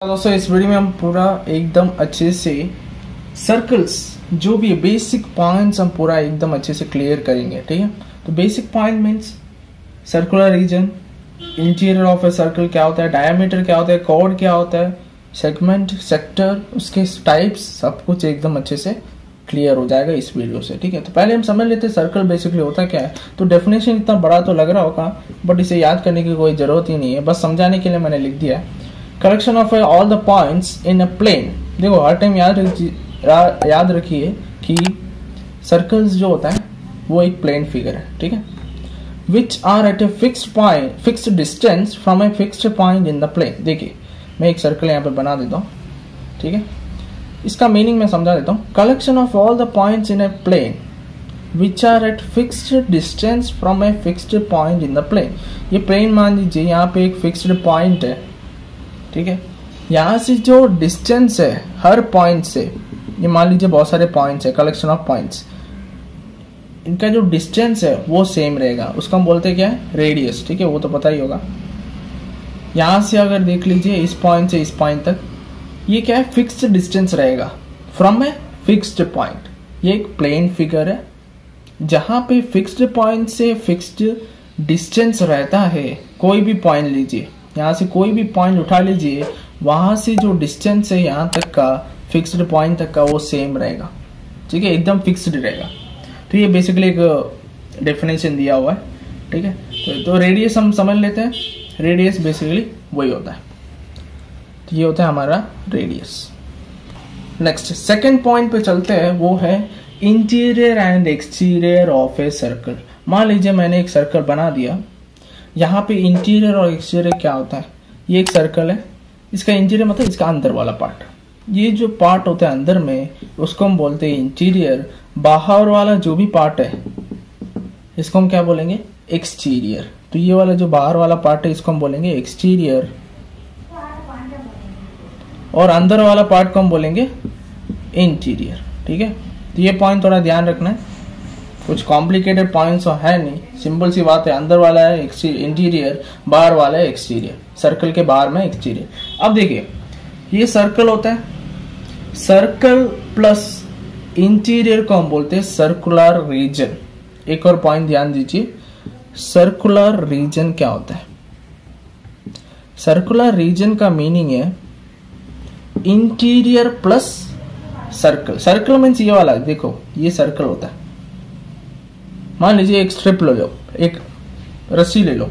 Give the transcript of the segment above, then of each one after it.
दोस्तों इस वीडियो में हम पूरा एकदम अच्छे से सर्कल्स जो भी बेसिक पॉइंट्स हम पूरा एकदम अच्छे से क्लियर करेंगे। ठीक है, तो basic point means circular region, interior of a circle क्या होता है, डायमीटर क्या होता है, कॉर्ड क्या होता है, सेगमेंट, सेक्टर, उसके टाइप्स, सब कुछ एकदम अच्छे से क्लियर हो जाएगा इस वीडियो से। ठीक है, तो पहले हम समझ लेते हैं सर्कल बेसिकली होता क्या है। तो डेफिनेशन इतना बड़ा तो लग रहा होगा बट इसे याद करने की कोई जरूरत ही नहीं है, बस समझाने के लिए मैंने लिख दिया है। Collection of all the points in a plane. देखो हर टाइम याद रखिए कि सर्कल्स जो होता है वो एक प्लेन फिगर है। ठीक है, which are at a fixed point, fixed distance from a fixed point in the plane. देखिए मैं एक सर्कल यहाँ पे बना देता हूँ। ठीक है, इसका मीनिंग मैं समझा देता हूँ। Collection of all the points in a plane which are at fixed distance from a fixed point in the plane. ये प्लेन मान लीजिए, यहाँ पे एक फिक्स्ड पॉइंट है। ठीक है, यहाँ से जो डिस्टेंस है हर पॉइंट से, ये मान लीजिए बहुत सारे पॉइंट्स है, कलेक्शन ऑफ पॉइंट्स, इनका जो डिस्टेंस है वो सेम रहेगा, उसको हम बोलते हैं क्या है, रेडियस। ठीक है, वो तो पता ही होगा। यहाँ से अगर देख लीजिए इस पॉइंट से इस पॉइंट तक, ये क्या है, फिक्स्ड डिस्टेंस रहेगा फ्रॉम ए फिक्स्ड पॉइंट। ये एक प्लेन फिगर है जहां पे फिक्स्ड पॉइंट से फिक्स्ड डिस्टेंस रहता है। कोई भी पॉइंट लीजिए, यहाँ से कोई भी पॉइंट उठा लीजिए, वहां से जो डिस्टेंस है यहाँ तक का, फिक्स्ड पॉइंट तक का, वो सेम रहेगा। ठीक है, एकदम फिक्स्ड रहेगा। तो ये बेसिकली एक डेफिनेशन दिया हुआ है। ठीक है, तो रेडियस हम समझ लेते हैं। रेडियस बेसिकली वही होता है, तो ये होता है हमारा रेडियस। नेक्स्ट सेकंड पॉइंट पे चलते हैं, वो है interior and exterior of a circle. मान लीजिए मैंने एक सर्कल बना दिया, यहाँ पे इंटीरियर और एक्सटीरियर क्या होता है, ये एक सर्कल है, इसका इंटीरियर मतलब इसका अंदर वाला पार्ट। ये जो पार्ट होता है अंदर में, उसको हम बोलते हैं इंटीरियर। बाहर वाला जो भी पार्ट है इसको हम क्या बोलेंगे, एक्सटीरियर। तो ये वाला जो बाहर वाला पार्ट है इसको हम बोलेंगे एक्सटीरियर, और अंदर वाला पार्ट को हम बोलेंगे इंटीरियर। ठीक है, तो ये पॉइंट थोड़ा ध्यान रखना है, कुछ कॉम्प्लिकेटेड पॉइंट्स है नहीं, सिंपल सी बात है। अंदर वाला है इंटीरियर, बाहर वाला है एक्सटीरियर, सर्कल के बाहर में एक्सटीरियर। अब देखिए ये सर्कल होता है, सर्कल प्लस इंटीरियर को हम बोलते हैं सर्कुलर रीजन। एक और पॉइंट ध्यान दीजिए, सर्कुलर रीजन क्या होता है। सर्कुलर रीजन का मीनिंग है interior plus circle. Circle means ये वाला, देखो ये सर्कल होता है। मान लीजिए एक स्ट्रिप ले लो, एक रस्सी ले लो,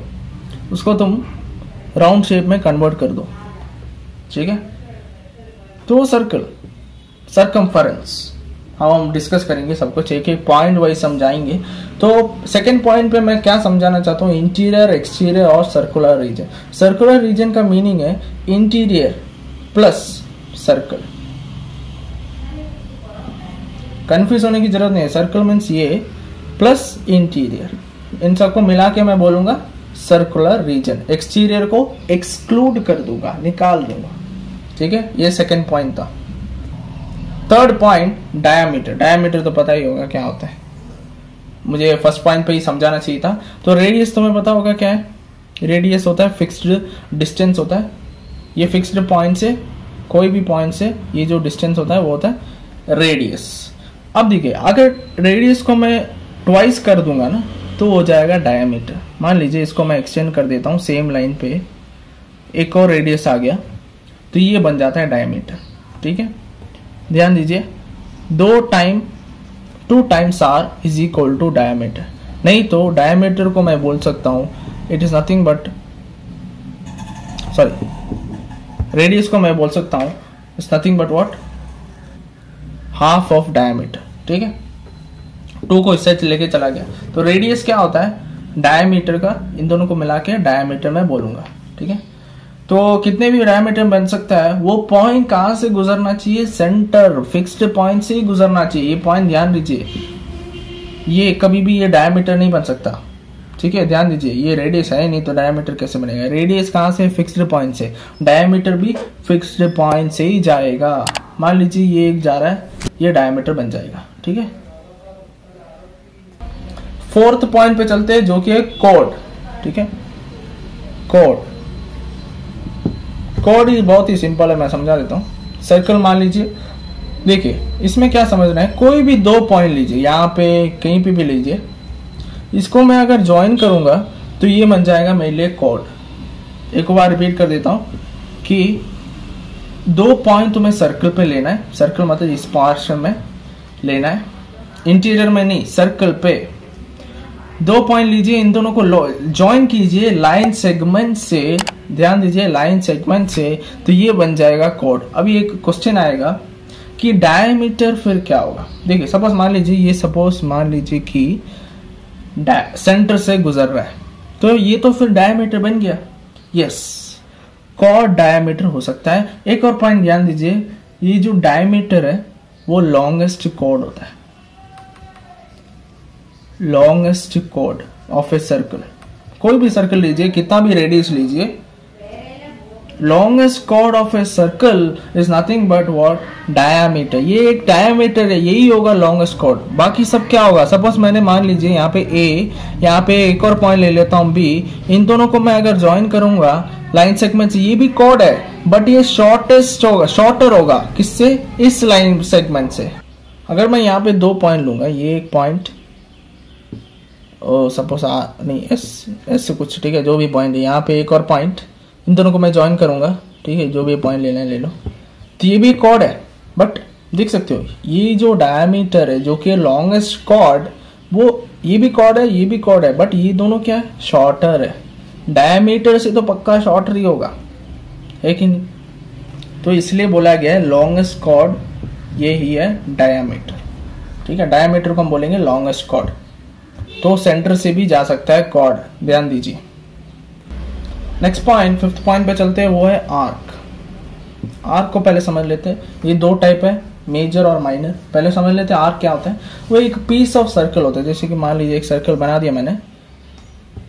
उसको तुम राउंड शेप में कन्वर्ट कर दो। ठीक है, तो सर्कल, सर्कमफरेंस, हम डिस्कस करेंगे सब कुछ, एक एक पॉइंट वाइज समझाएंगे। तो सेकंड पॉइंट पे मैं क्या समझाना चाहता हूँ, इंटीरियर, एक्सटीरियर और सर्कुलर रीजन। सर्कुलर रीजन का मीनिंग है इंटीरियर प्लस सर्कल। कंफ्यूज होने की जरूरत नहीं है, सर्कल मीन्स ये प्लस इंटीरियर, इन सबको मिला के मैं बोलूंगा सर्कुलर रीजन। एक्सटीरियर को एक्सक्लूड कर दूंगा, निकाल दूंगा। ठीक है, ये सेकंड पॉइंट था। Third point diameter. डायमीटर तो पता ही होगा क्या होता है, मुझे फर्स्ट पॉइंट पे ही समझाना चाहिए था। तो रेडियस तुम्हें पता होगा क्या है, रेडियस होता है फिक्स्ड डिस्टेंस होता है। ये फिक्स्ड पॉइंट से, कोई भी पॉइंट से ये जो डिस्टेंस होता है वो होता है रेडियस। अब देखिए अगर रेडियस को मैं ट्वाइस कर दूंगा ना तो हो जाएगा डायमीटर। मान लीजिए इसको मैं एक्सटेंड कर देता हूँ, सेम लाइन पे एक और रेडियस आ गया, तो ये बन जाता है डायमीटर। ठीक है, ध्यान दीजिए, 2 times r is equal to diameter. नहीं तो डायमीटर को मैं बोल सकता हूँ, it is nothing but, sorry, radius को मैं बोल सकता हूँ it's nothing but what, half of diameter. ठीक है, 2 को इससे लेके चला गया, तो रेडियस क्या होता है, डायमीटर का, इन दोनों को मिला के डायमीटर में बोलूंगा। ठीक है, तो कितने भी डायमीटर बन सकता है, वो पॉइंट कहां से गुजरना चाहिए, सेंटर, फिक्स्ड पॉइंट से ही गुजरना चाहिए। ये पॉइंट ध्यान दीजिए, ये कभी भी ये डायमीटर नहीं बन सकता। ठीक है, ध्यान दीजिए, ये रेडियस है नहीं तो डायमीटर कैसे बनेगा। रेडियस कहां से, फिक्स्ड पॉइंट से, डायमीटर भी फिक्स्ड पॉइंट से ही जाएगा। मान लीजिए ये एक जा रहा है, ये डायमीटर बन जाएगा। ठीक है, फोर्थ पॉइंट पे चलते हैं जो कि है कोड। ठीक है, कोड। कॉर्ड ही बहुत ही सिंपल है, मैं समझा देता हूँ। सर्कल मान लीजिए, देखिए इसमें क्या समझना है, कोई भी 2 पॉइंट लीजिए, यहाँ पे कहीं पे भी लीजिए, इसको मैं अगर ज्वाइन करूंगा तो ये बन जाएगा मेरे लिए कॉर्ड। एक बार रिपीट कर देता हूँ कि 2 पॉइंट तुम्हें सर्कल पे लेना है, सर्कल मतलब इस पोर्शन में लेना है, इंटीरियर में नहीं, सर्कल पे 2 पॉइंट लीजिए, इन दोनों को ज्वाइन कीजिए लाइन सेगमेंट से, ध्यान दीजिए लाइन सेगमेंट से, तो ये बन जाएगा कॉर्ड। अभी एक क्वेश्चन आएगा कि डायमीटर फिर क्या होगा। देखिए सपोज मान लीजिए, ये सपोज मान लीजिए कि सेंटर से गुजर रहा है, तो ये तो फिर डायमीटर बन गया। यस, कॉर्ड डायमीटर हो सकता है। एक और पॉइंट ध्यान दीजिए, ये जो डायमीटर है वो लॉन्गेस्ट कॉर्ड होता है, longest chord of a circle. कोई भी सर्कल लीजिए, कितना भी रेडियस लीजिए, longest chord of a circle is nothing but what, diameter. ये एक डायामीटर है, यही होगा लॉन्गेस्ट कॉर्ड। बाकी सब क्या होगा, सपोज मैंने मान लीजिए यहाँ पे ए, यहाँ पे एक और पॉइंट ले लेता हूँ बी, इन दोनों को मैं अगर ज्वाइन करूंगा लाइन सेगमेंट से, ये भी कॉर्ड है बट ये शॉर्टेस्ट होगा, शॉर्टर होगा, किससे, इस लाइन सेगमेंट से। अगर मैं यहाँ पे 2 पॉइंट लूंगा, ये एक पॉइंट सपोज नहीं एस से कुछ, ठीक है, जो भी पॉइंट है, यहाँ पे एक और पॉइंट, इन दोनों को मैं ज्वाइन करूंगा, ठीक है, जो भी पॉइंट लेना है ले लो, तो ये भी कॉर्ड है। बट देख सकते हो ये जो डायमीटर है जो कि लॉन्गेस्ट कॉर्ड, वो ये भी कॉर्ड है, ये भी कॉर्ड है, बट ये दोनों क्या है, शॉर्टर है। डायमीटर से तो पक्का शॉर्टर ही होगा, है कि नहीं। तो इसलिए बोला गया है लॉन्गेस्ट कॉर्ड ये ही है डायमीटर, ठीक है, डायमीटर को हम बोलेंगे लॉन्गेस्ट कॉर्ड। तो सेंटर से भी जा सकता है कॉर्ड, ध्यान दीजिए। नेक्स्ट पॉइंट, 5th पॉइंट पे चलते हैं, वो है आर्क। आर्क को पहले समझ लेते हैं। ये 2 टाइप है, मेजर और माइनर। पहले समझ लेते हैं आर्क क्या होता है। वो एक पीस ऑफ सर्कल होता है, जैसे कि मान लीजिए एक सर्कल बना दिया मैंने,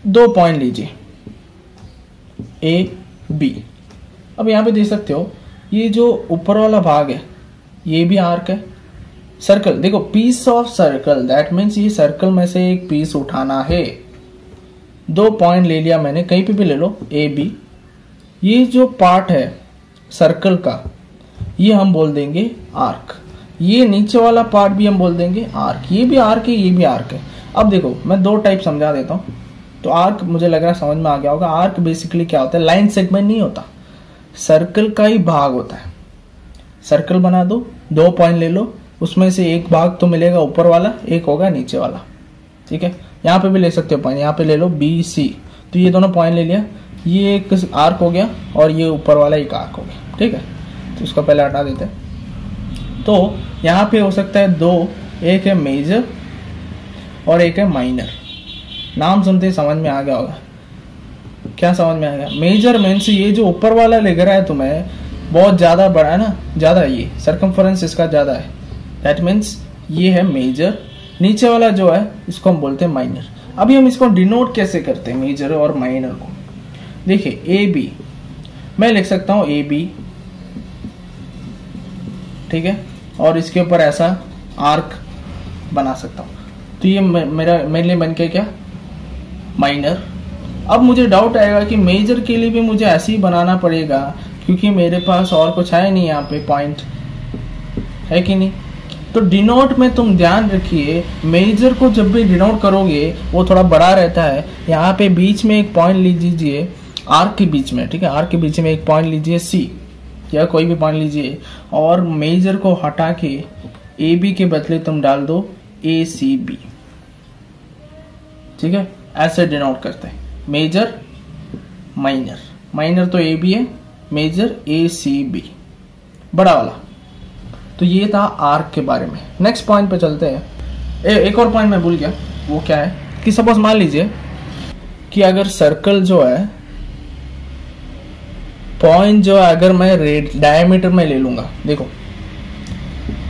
2 पॉइंट लीजिए ए बी। अब यहाँ पे देख सकते हो ये जो ऊपर वाला भाग है ये भी आर्क है। सर्कल देखो, piece of circle, that means ये सर्कल में से एक पीस उठाना है। 2 पॉइंट ले लिया मैंने, कहीं पे भी ले लो, ए बी। ये जो पार्ट है सर्कल का ये हम बोल देंगे आर्क। ये नीचे वाला पार्ट भी हम बोल देंगे आर्क। ये भी आर्क है, ये भी आर्क है। अब देखो मैं 2 टाइप समझा देता हूँ, तो आर्क मुझे लग रहा है समझ में आ गया होगा। आर्क बेसिकली क्या होता है, लाइन सेगमेंट नहीं होता, सर्कल का ही भाग होता है। सर्कल बना दो, 2 पॉइंट ले लो, उसमें से एक भाग तो मिलेगा ऊपर वाला, एक होगा नीचे वाला, ठीक है। यहाँ पे भी ले सकते हो पॉइंट, यहाँ पे ले लो बी सी, तो ये दोनों पॉइंट ले लिया, ये एक आर्क हो गया और ये ऊपर वाला एक आर्क हो गया, ठीक है। तो इसको पहले हटा देते हैं। तो यहाँ पे हो सकता है 2, एक है मेजर और एक है माइनर। नाम सुनते ही समझ में आ गया होगा, क्या समझ में आ गया। मेजर मीन्स ये जो ऊपर वाला लग रहा है तुम्हें बहुत ज्यादा बड़ा है ना, ज्यादा, ये सर्कमफरेंस इसका ज्यादा है, दैट मीन्स ये है मेजर। नीचे वाला जो है इसको हम बोलते हैं माइनर। अभी हम इसको डिनोट कैसे करते हैं मेजर और माइनर को, देखिए ए बी मैं लिख सकता हूं ए बी, ठीक है, और इसके ऊपर ऐसा आर्क बना सकता हूं, तो ये मेरे लिए बन के क्या, माइनर। अब मुझे डाउट आएगा कि मेजर के लिए भी मुझे ऐसे ही बनाना पड़ेगा, क्योंकि मेरे पास और कुछ है नहीं यहाँ पे पॉइंट, है कि नहीं। तो डिनोट में तुम ध्यान रखिए, मेजर को जब भी डिनोट करोगे वो थोड़ा बड़ा रहता है। यहाँ पे बीच में एक पॉइंट लीजिए, आर्क के बीच में, ठीक है, आर्क के बीच में एक पॉइंट लीजिए सी, या कोई भी पॉइंट लीजिए, और मेजर को हटा के ए बी के बदले तुम डाल दो ए सी बी, ठीक है। ऐसे डिनोट करते हैं मेजर माइनर। माइनर तो ए बी है, मेजर ए सी बी, बड़ा वाला। तो ये था आर्क के बारे में। नेक्स्ट पॉइंट पे चलते हैं। एक और पॉइंट मैं भूल गया, वो क्या है कि सपोज मान लीजिए कि अगर सर्कल जो है, पॉइंट जो है अगर मैं डायमीटर में ले लूंगा, देखो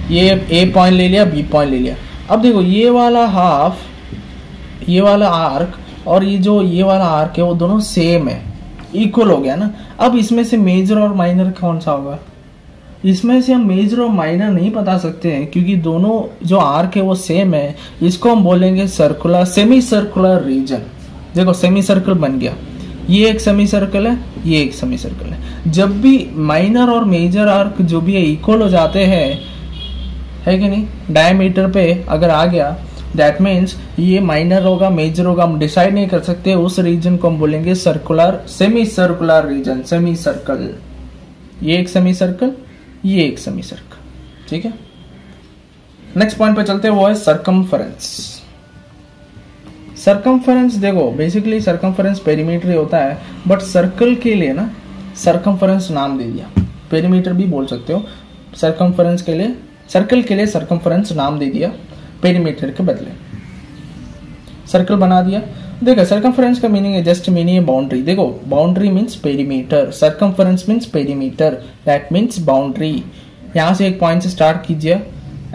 ये ए पॉइंट ले लिया, बी पॉइंट ले लिया। अब देखो ये वाला हाफ, ये वाला आर्क और ये वाला आर्क है, वो दोनों सेम है, इक्वल हो गया ना। अब इसमें से मेजर और माइनर कौन सा होगा, इसमें से हम मेजर और माइनर नहीं बता सकते हैं, क्योंकि दोनों जो आर्क है वो सेम है। इसको हम बोलेंगे सर्कुलर, सेमी सर्कुलर रीजन। देखो सेमी सर्कल बन गया, ये एक सेमी सर्कल है, ये एक सेमी सर्कल है। जब भी माइनर और मेजर आर्क जो भी है इक्वल हो जाते हैं, है कि नहीं, डायमीटर पे अगर आ गया, दैट मीन्स ये माइनर होगा मेजर होगा, हम डिसाइड नहीं कर सकते, उस रीजन को हम बोलेंगे circular, semi circular region, semi circle. ये एक सेमी सर्कल, ये एक सेमी सर्कल, ठीक है। नेक्स्ट पॉइंट पे चलते हैं, वो है सरकमफरेंस। सरकमफरेंस देखो, बेसिकली सरकमफरेंस पेरीमीटर ही होता है, बट सर्कल के लिए ना सरकमफरेंस नाम दे दिया, पेरीमीटर भी बोल सकते हो, सरकमफरेंस के लिए, सर्कल के लिए सरकमफरेंस नाम दे दिया, पेरीमीटर के बदले सर्कल बना दिया। देखो सरकमफरेंस का मीनिंग है, जस्ट मीनिंग है बाउंड्री। देखो boundary means perimeter, circumference means perimeter, that means boundary. यहां से एक पॉइंट से स्टार्ट कीजिए,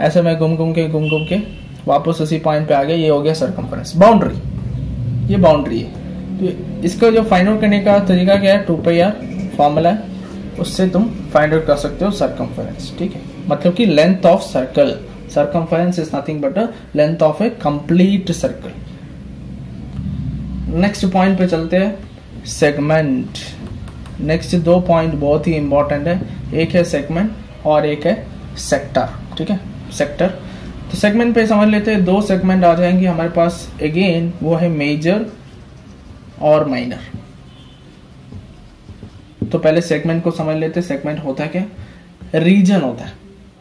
ऐसे में घूम घूम के वापस उसी पॉइंट पे आ गया, ये हो गया सरकमफरेंस, बाउंड्री, ये बाउंड्री है। तो इसका जो फाइंड आउट करने का तरीका क्या है, 2πr फॉर्मूला है, उससे तुम फाइंड आउट कर सकते हो सरकमफरेंस, ठीक है। मतलब कि length of circle, circumference is nothing but a length of a complete circle। Next point पे चलते हैं, सेगमेंट। नेक्स्ट दो पॉइंट बहुत ही इंपॉर्टेंट है, एक है सेगमेंट और एक है सेक्टर, ठीक है, सेक्टर। तो सेगमेंट पे समझ लेते हैं, दो सेगमेंट आ जाएंगे हमारे पास, अगेन वो है मेजर और माइनर। तो पहले सेगमेंट को समझ लेते हैं, सेगमेंट होता है क्या, रीजन होता है,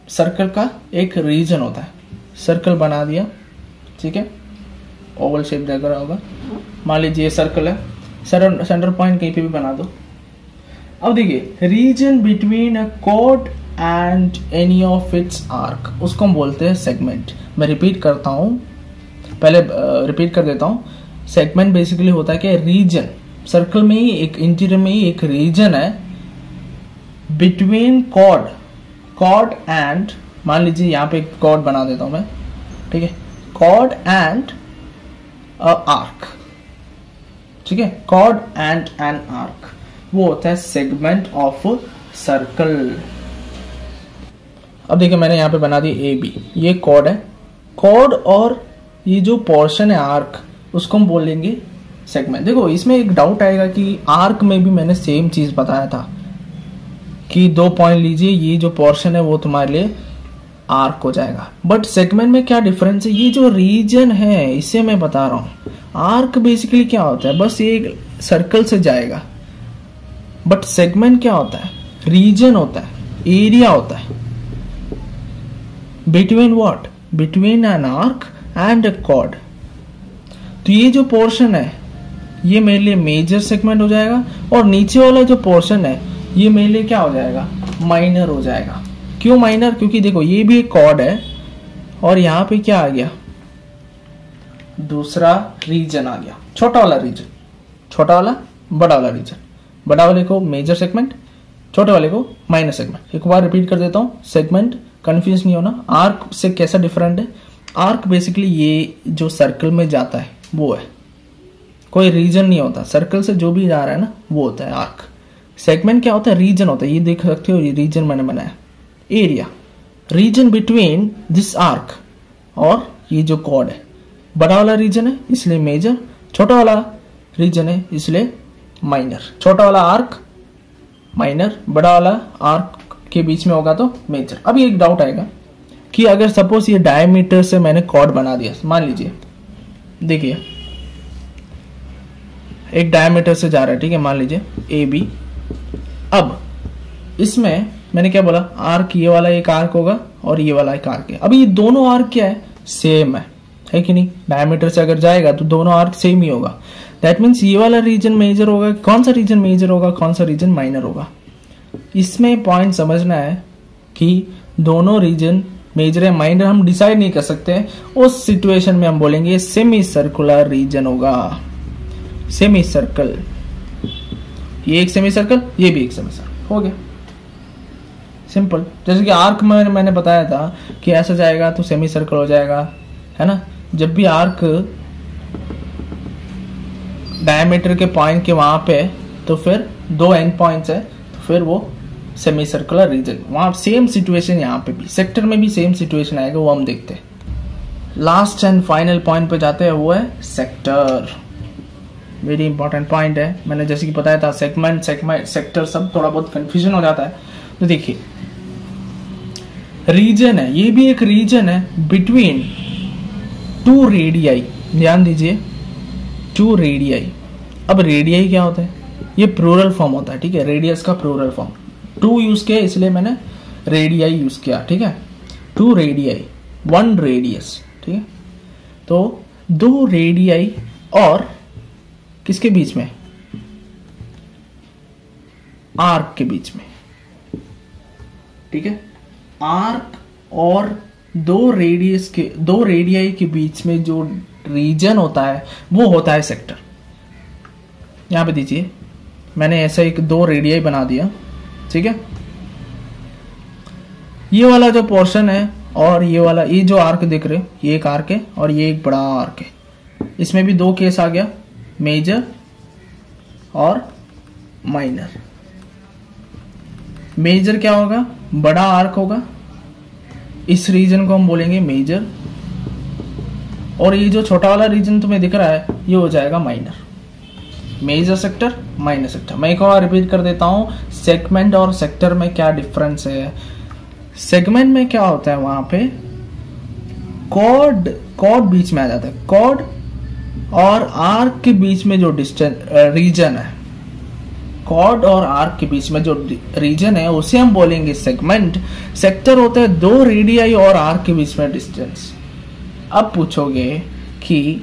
सर्कल का एक रीजन होता है। सर्कल बना दिया, ठीक है, ओवल शेप देख रहा होगा, मान लीजिए ये सर्कल है, सेंटर पॉइंट कहीं पे भी बना दो। अब देखिए region between a cord and any of its arc, उसको हम बोलते हैं सेगमेंट। मैं रिपीट करता हूं, पहले रिपीट कर देता हूं। सेगमेंट बेसिकली होता है कि रीजन, सर्कल में ही एक इंटीरियर में ही एक रीजन है बिटवीन कॉर्ड एंड, मान लीजिए यहां पे एक कॉर्ड बना देता हूं मैं, ठीक है, कॉर्ड एंड आर्क, ठीक है, कॉर्ड एंड एन आर्क, वो होता है सेगमेंट ऑफ सर्कल। अब देखिए मैंने यहां पे बना दी ए बी, ये कॉर्ड है, कॉर्ड और ये जो पोर्शन है आर्क, उसको हम बोलेंगे सेगमेंट। देखो इसमें एक डाउट आएगा कि आर्क में भी मैंने सेम चीज बताया था कि दो पॉइंट लीजिए, ये जो पोर्शन है वो तुम्हारे लिए आर्क हो जाएगा, बट सेगमेंट में क्या डिफरेंस है, ये जो रीजन है इसे मैं बता रहा हूं। आर्क बेसिकली क्या होता है, बस ये एक सर्कल से जाएगा, बट सेगमेंट क्या होता है, रीजन होता है, एरिया होता है, between what, between an arc and a cord. तो ये जो पोर्शन है ये मेरे लिए मेजर सेगमेंट हो जाएगा, और नीचे वाला जो पोर्शन है ये मेरे लिए क्या हो जाएगा, माइनर हो जाएगा। क्यों माइनर, क्योंकि देखो ये भी एक कॉर्ड है और यहाँ पे क्या आ गया, दूसरा रीजन आ गया, छोटा वाला रीजन, छोटा वाला बड़ा वाला रीजन, बड़ा वाले को मेजर सेगमेंट, छोटे वाले को माइनर सेगमेंट। एक बार रिपीट कर देता हूं, सेगमेंट कंफ्यूज नहीं होना। आर्क से कैसा डिफरेंट है, आर्क बेसिकली ये जो सर्कल में जाता है वो है, कोई रीजन नहीं होता, सर्कल से जो भी जा रहा है ना वो होता है आर्क। सेगमेंट क्या होता है, रीजन होता है, ये देख सकते हो, ये रीजन मैंने बनाया, area, region between this arc और ये जो कॉर्ड है। बड़ा वाला रीजन है इसलिए मेजर, छोटा वाला रीजन है इसलिए माइनर। छोटा वाला आर्क माइनर, बड़ा वाला आर्क के बीच में होगा तो मेजर। अभी एक डाउट आएगा कि अगर सपोज ये डायमीटर से मैंने कॉर्ड बना दिया, मान लीजिए, देखिए एक डायमीटर से जा रहा है, ठीक है, मान लीजिए ए बी। अब इसमें मैंने क्या बोला, आर्क, ये वाला एक आर्क होगा और ये वाला एक आर्क है। अभी ये दोनों आर्क क्या है, सेम है कि नहीं, डायमीटर से अगर जाएगा तो दोनों आर्क सेम ही होगा। दैट मीन्स ये वाला रीजन मेजर होगा, कौन सा रीजन मेजर होगा, कौन सा रीजन माइनर होगा। इसमें पॉइंट समझना है कि दोनों रीजन मेजर है माइनर हम डिसाइड नहीं कर सकते, उस सिचुएशन में हम बोलेंगे सेमी सर्कुलर रीजन होगा, सेमी सर्कल। ये एक सेमी सर्कल, ये भी एक सेमी सर्कल, हो गया सिंपल। जैसे कि आर्क में मैंने बताया था कि ऐसा जाएगा तो सेमी सर्कल हो जाएगा, है ना। जब भी आर्क डायमीटर के पॉइंट के वहां पे तो फिर दो एंड पॉइंट्स है तो फिर वो सेमी सर्कुलर रीजन। वहां सेम सिचुएशन यहाँ पे भी, सेक्टर में भी सेम सिचुएशन आएगा, वो हम देखते हैं। लास्ट एंड फाइनल पॉइंट पे जाते हैं, वो है सेक्टर। वेरी इंपॉर्टेंट पॉइंट है। मैंने जैसे कि बताया था सेगमेंट सेक्टर सब थोड़ा बहुत कंफ्यूजन हो जाता है। तो देखिए रीजन है, ये भी एक रीजन है बिटवीन टू रेडियाई। ध्यान दीजिए, टू रेडियाई। अब रेडियाई क्या होता है? ये प्लूरल फॉर्म होता है, ठीक है, रेडियस का प्लूरल फॉर्म। टू यूज किया इसलिए मैंने रेडियाई यूज किया, ठीक है। टू रेडियाई, वन रेडियस, ठीक है। तो दो रेडियाई और किसके बीच में? आर्क के बीच में, ठीक है। आर्क और दो रेडियाई के बीच में जो रीजन होता है वो होता है सेक्टर। यहां पे दीजिए, मैंने ऐसा एक दो रेडियाई बना दिया, ठीक है। ये वाला जो पोर्शन है और ये वाला, ये जो आर्क देख रहे हो, ये एक आर्क है और ये एक बड़ा आर्क है। इसमें भी दो केस आ गया, मेजर और माइनर। मेजर क्या होगा? बड़ा आर्क होगा, इस रीजन को हम बोलेंगे मेजर, और ये जो छोटा वाला रीजन तुम्हें दिख रहा है ये हो जाएगा minor. Major sector, minor sector. मैं एक और रिपीट कर देता हूं, सेगमेंट और सेक्टर में क्या डिफरेंस है। सेगमेंट में क्या होता है, वहां पे कॉर्ड बीच में आ जाता है। कॉर्ड और आर्क के बीच में जो डिस्टेंस रीजन है, कॉर्ड और आर्क के बीच में जो रीजन है उसे हम बोलेंगे सेगमेंट। सेक्टर होता है दो रेडियाई और आर्क के बीच में डिस्टेंस। अब पूछोगे कि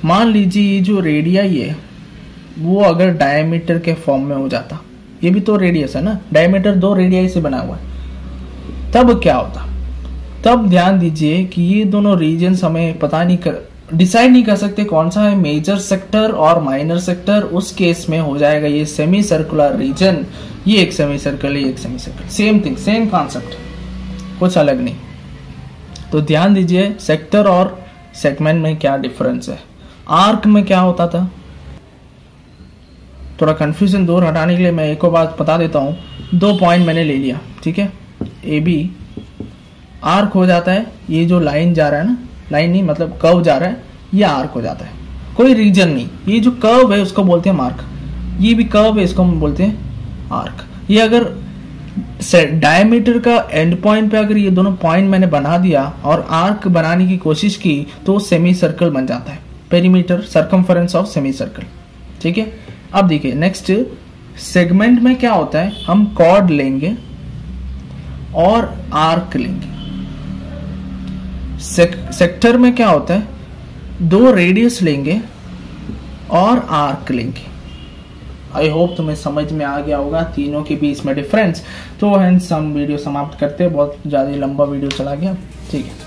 मान लीजिए ये जो रेडियाई है वो अगर डायमीटर के फॉर्म में हो जाता, ये भी तो रेडियस है ना, डायमीटर दो रेडियाई से बना हुआ है, तब क्या होता? तब ध्यान दीजिए कि ये दोनों रीजन्स हमें डिसाइड नहीं कर सकते कौन सा है मेजर सेक्टर और माइनर सेक्टर। उस केस में हो जाएगा ये सेमी सर्कुलर रीजन, ये एक सेमी सर्कल, ये एक semi circle, same thing, same concept, कुछ अलग नहीं। तो ध्यान दीजिए सेक्टर और सेगमेंट में क्या डिफरेंस है। आर्क में क्या होता था, थोड़ा कंफ्यूजन दूर हटाने के लिए मैं एक और बात बता देता हूं। दो पॉइंट मैंने ले लिया, ठीक है, ए बी, आर्क हो जाता है ये जो लाइन जा रहा है ना, लाइन नहीं मतलब कर्व जा रहा है, ये आर्क हो जाता है, कोई रीजन नहीं। ये जो कर्व है उसको बोलते हैं आर्क, ये भी कर्व है, इसको हम बोलते हैं आर्क। ये अगर डायमीटर का एंड पॉइंट पे अगर ये दोनों पॉइंट मैंने बना दिया और आर्क बनाने की कोशिश की तो सेमी सर्कल बन जाता है, perimeter, circumference of semi circle, ठीक है। अब देखिए नेक्स्ट सेगमेंट में क्या होता है, हम कॉर्ड लेंगे और आर्क लेंगे। सेक्टर में क्या होता है, दो रेडियस लेंगे और आर्क लेंगे। आई होप तुम्हें समझ में आ गया होगा तीनों के बीच में डिफरेंस। तो हम वीडियो समाप्त करते हैं, बहुत ज्यादा लंबा वीडियो चला गया, ठीक है।